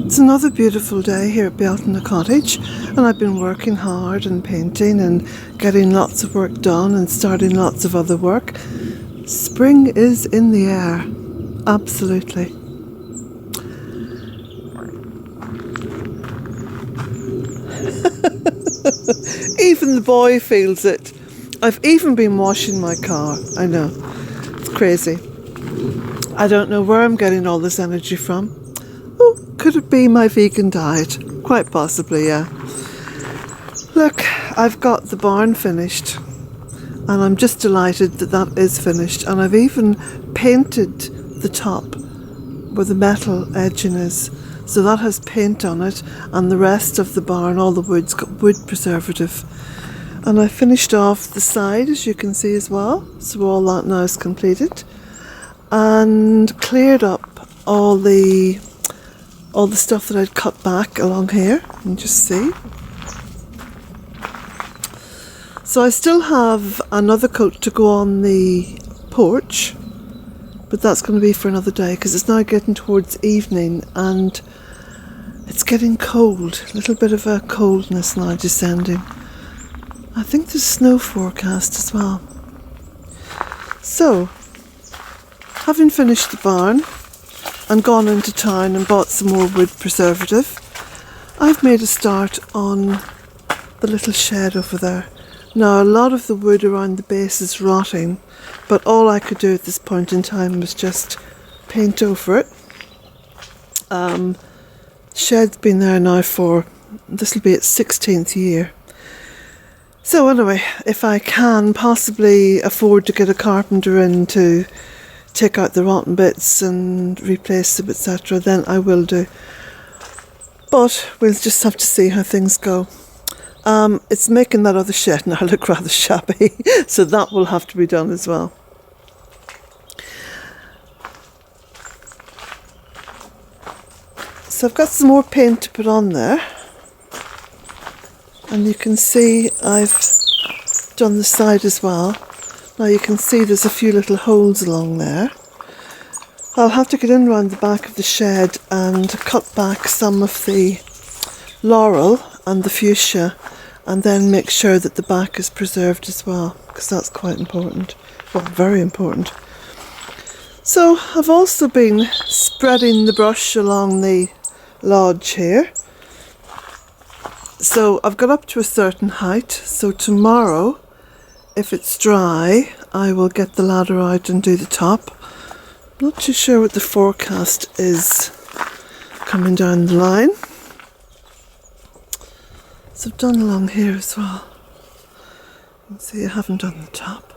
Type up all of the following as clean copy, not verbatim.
It's another beautiful day here at Bealtaine Cottage, and I've been working hard and painting and getting lots of work done and starting lots of other work. Spring is in the air, absolutely. Even the boy feels it. I've even been washing my car. I know, it's crazy. I don't know where I'm getting all this energy from. Oh, could it be my vegan diet? Quite possibly, yeah. Look, I've got the barn finished, and I'm just delighted that that is finished. And I've even painted the top where the metal edging is. So that has paint on it, and the rest of the barn, all the wood's got wood preservative. And I finished off the side, as you can see as well. So all that now is completed. And cleared up all the stuff that I'd cut back along here. You can just see. So I still have another coat to go on the porch, but that's going to be for another day because it's now getting towards evening and it's getting cold. A little bit of a coldness now descending. I think there's snow forecast as well. So, having finished the barn and gone into town and bought some more wood preservative, I've made a start on the little shed over there. Now, a lot of the wood around the base is rotting, but all I could do at this point in time was just paint over it. Shed's been there now for, this will be its 16th year. So anyway, if I can possibly afford to get a carpenter in to take out the rotten bits and replace them, etc., then I will do. But we'll just have to see how things go. It's making that other shed now look rather shabby, so that will have to be done as well. So I've got some more paint to put on there, and you can see I've done the side as well. Now you can see there's a few little holes along there. I'll have to get in around the back of the shed and cut back some of the laurel and the fuchsia, and then make sure that the back is preserved as well, because that's quite important. Well, very important. So I've also been spreading the brush along the lodge here. So I've got up to a certain height, so tomorrow, if it's dry, I will get the ladder out and do the top. Not too sure what the forecast is coming down the line. So I've done along here as well. You can see I haven't done the top,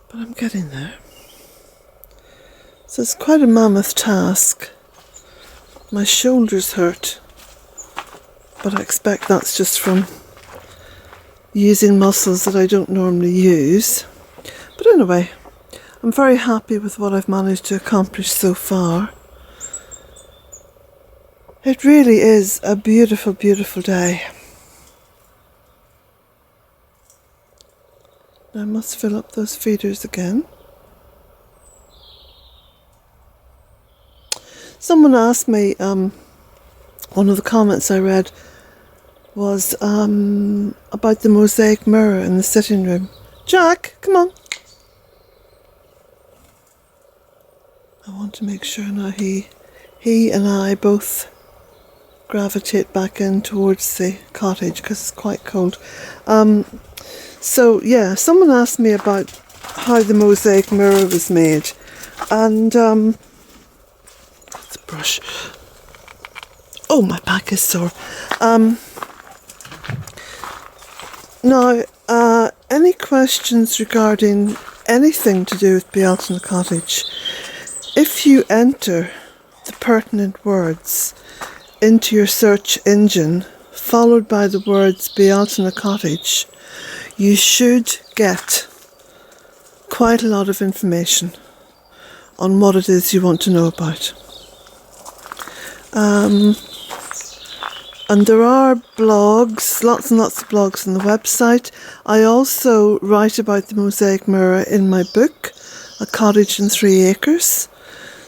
but I'm getting there. So it's quite a mammoth task. My shoulders hurt, but I expect that's just from using muscles that I don't normally use. But anyway, I'm very happy with what I've managed to accomplish so far. It really is a beautiful, beautiful day. Now I must fill up those feeders again. Someone asked me, one of the comments I read was about the mosaic mirror in the sitting room. Jack, come on. I want to make sure now he and I both gravitate back in towards the cottage because it's quite cold. So yeah, someone asked me about how the mosaic mirror was made, and brush. Oh, my back is sore. Now, any questions regarding anything to do with Bealtaine Cottage, if you enter the pertinent words into your search engine, followed by the words Bealtaine Cottage, you should get quite a lot of information on what it is you want to know about. And there are blogs, lots and lots of blogs on the website. I also write about the mosaic mirror in my book, A Cottage in 3 Acres.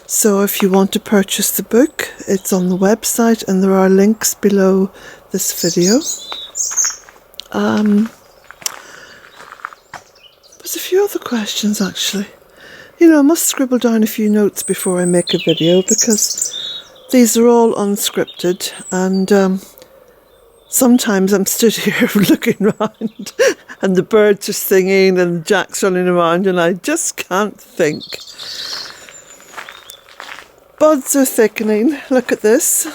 So if you want to purchase the book, it's on the website and there are links below this video. There's a few other questions actually. You know, I must scribble down a few notes before I make a video because these are all unscripted, and sometimes I'm stood here looking around and the birds are singing and Jack's running around and I just can't think. Buds are thickening. Look at this.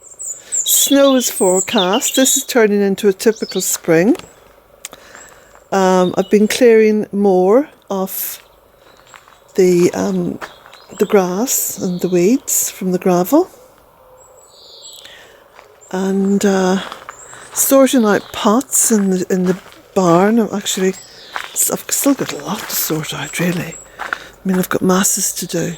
Snow is forecast. This is turning into a typical spring. I've been clearing more of the grass and the weeds from the gravel, and sorting out pots in the barn. I've still got a lot to sort out really. I mean, I've got masses to do,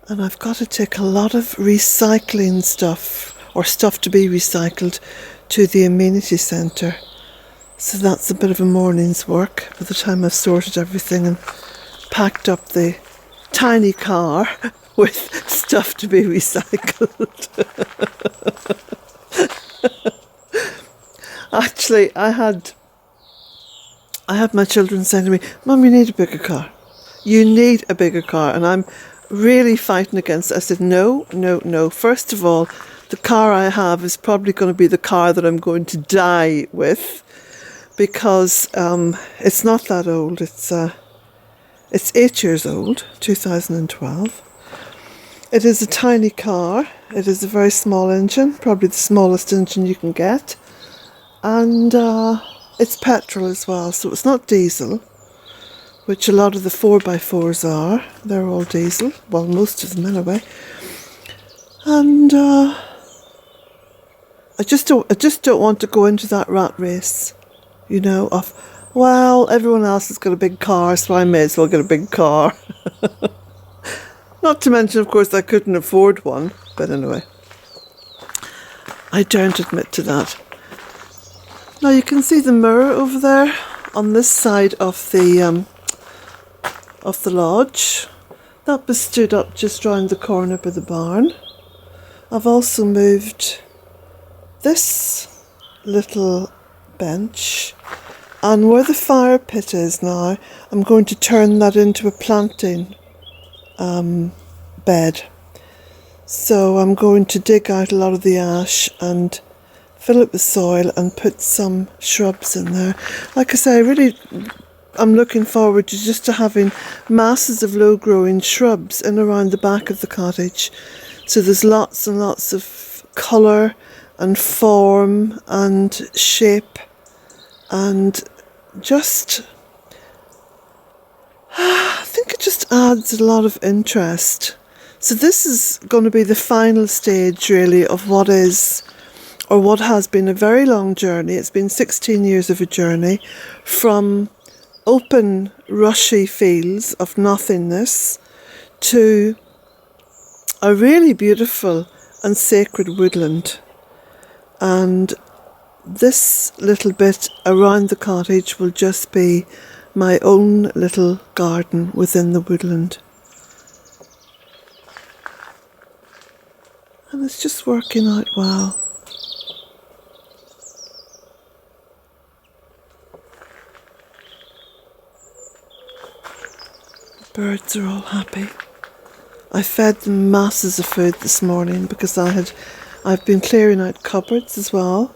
and I've got to take a lot of recycling stuff or stuff to be recycled to the amenity centre. So that's a bit of a morning's work by the time I've sorted everything and packed up the tiny car with stuff to be recycled. Actually, I had my children saying to me, "Mum, you need a bigger car. You need a bigger car." And I'm really fighting against it. I said, no. First of all, the car I have is probably going to be the car that I'm going to die with, because it's not that old. It's 8 years old, 2012. It is a tiny car. It is a very small engine, probably the smallest engine you can get. And it's petrol as well, so it's not diesel, which a lot of the 4x4s are. They're all diesel, well, most of them anyway. And I just don't want to go into that rat race, you know, of, well, everyone else has got a big car, so I may as well get a big car. Not to mention, of course, I couldn't afford one, but anyway, I don't admit to that. Now you can see the mirror over there on this side of the lodge. That was stood up just round the corner by the barn. I've also moved this little bench, and where the fire pit is now, I'm going to turn that into a planting bed. So I'm going to dig out a lot of the ash and fill it with soil and put some shrubs in there. Like I say, I'm looking forward to just having masses of low-growing shrubs in around the back of the cottage. So there's lots and lots of colour and form and shape, and just, I think it just adds a lot of interest. So this is going to be the final stage really of what is, or what has been, a very long journey. It's been 16 years of a journey from open rushy fields of nothingness to a really beautiful and sacred woodland. And this little bit around the cottage will just be my own little garden within the woodland. And it's just working out well. The birds are all happy. I fed them masses of food this morning because I've been clearing out cupboards as well,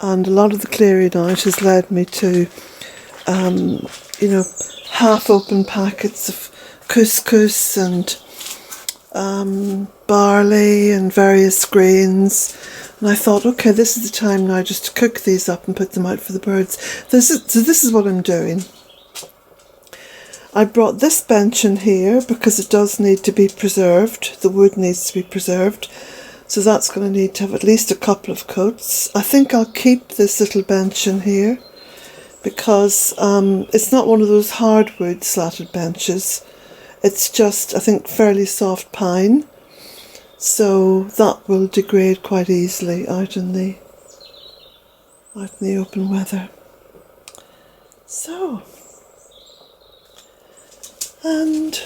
and a lot of the clearing out has led me to half-open packets of couscous and barley and various grains, and I thought, okay, this is the time now just to cook these up and put them out for the birds. This is what I'm doing. I brought this bench in here because it does need to be preserved. The wood needs to be preserved, so that's going to need to have at least a couple of coats. I think I'll keep this little bench in here because it's not one of those hardwood slatted benches. It's just, I think, fairly soft pine, so that will degrade quite easily out in the open weather. So, and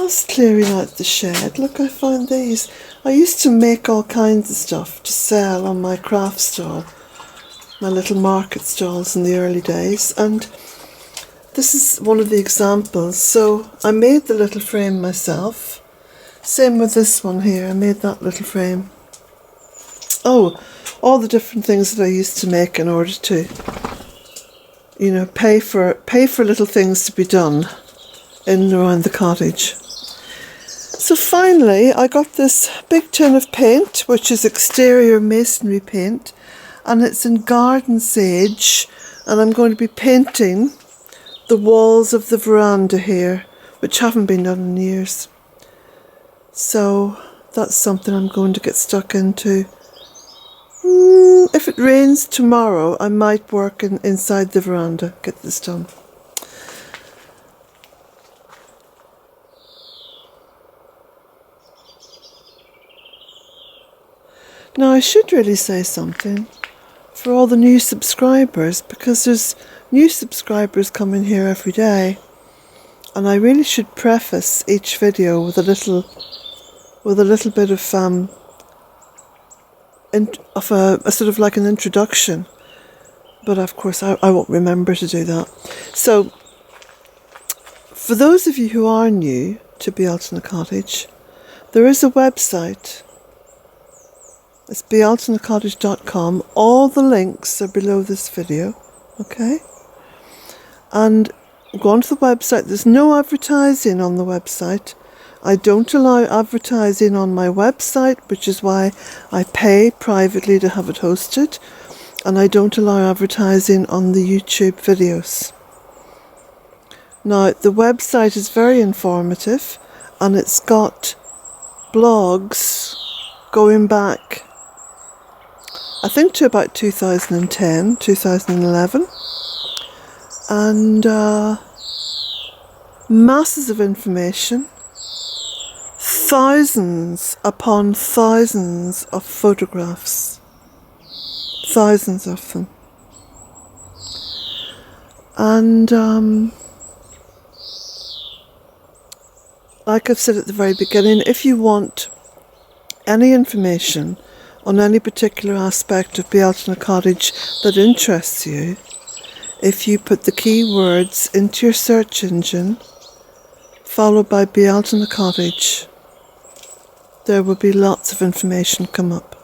just clearing out the shed. Look, I found these. I used to make all kinds of stuff to sell on my craft stall, my little market stalls in the early days, and this is one of the examples. So I made the little frame myself. Same with this one here, I made that little frame. Oh, all the different things that I used to make in order to, you know, pay for little things to be done in and around the cottage. So finally I got this big tin of paint, which is exterior masonry paint, and it's in garden sage, and I'm going to be painting the walls of the veranda here, which haven't been done in years. So that's something I'm going to get stuck into. If it rains tomorrow, I might work inside the veranda, get this done. Now I should really say something for all the new subscribers, because there's new subscribers coming here every day, and I really should preface each video with a little bit of a sort of like an introduction, but of course I won't remember to do that. So for those of you who are new to Bealtaine Cottage, there is a website. It's bealtainecottage.com. All the links are below this video, okay? And go onto the website. There's no advertising on the website. I don't allow advertising on my website, which is why I pay privately to have it hosted. And I don't allow advertising on the YouTube videos. Now, the website is very informative, and it's got blogs going back, I think, to about 2010, 2011, and masses of information, thousands upon thousands of photographs, thousands of them. And like I've said at the very beginning, if you want any information on any particular aspect of Bealtaine Cottage that interests you, if you put the keywords into your search engine, followed by Bealtaine Cottage, there will be lots of information come up.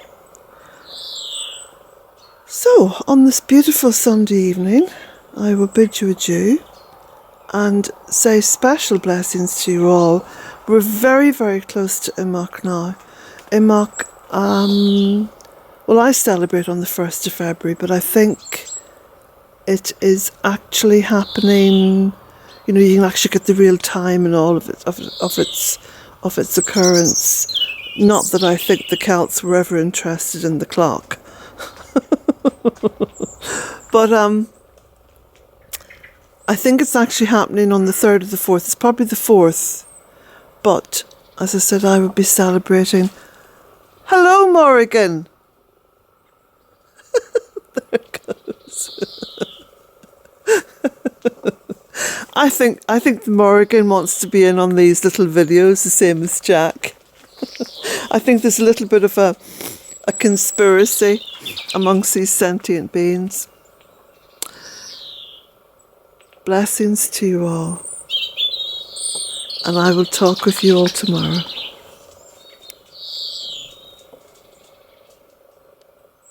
So, on this beautiful Sunday evening, I will bid you adieu and say special blessings to you all. We're very, very close to Imbolc now. Imbolc, well, I celebrate on the 1st of February, but I think it is actually happening, you know, you can actually get the real time and all of it, of its occurrence. Not that I think the Celts were ever interested in the clock. But I think it's actually happening on the 3rd or the 4th. It's probably the 4th. But, as I said, I will be celebrating. Hello, Morrigan! There it goes. I think the Morrigan wants to be in on these little videos, the same as Jack. I think there's a little bit of a conspiracy amongst these sentient beings. Blessings to you all, and I will talk with you all tomorrow.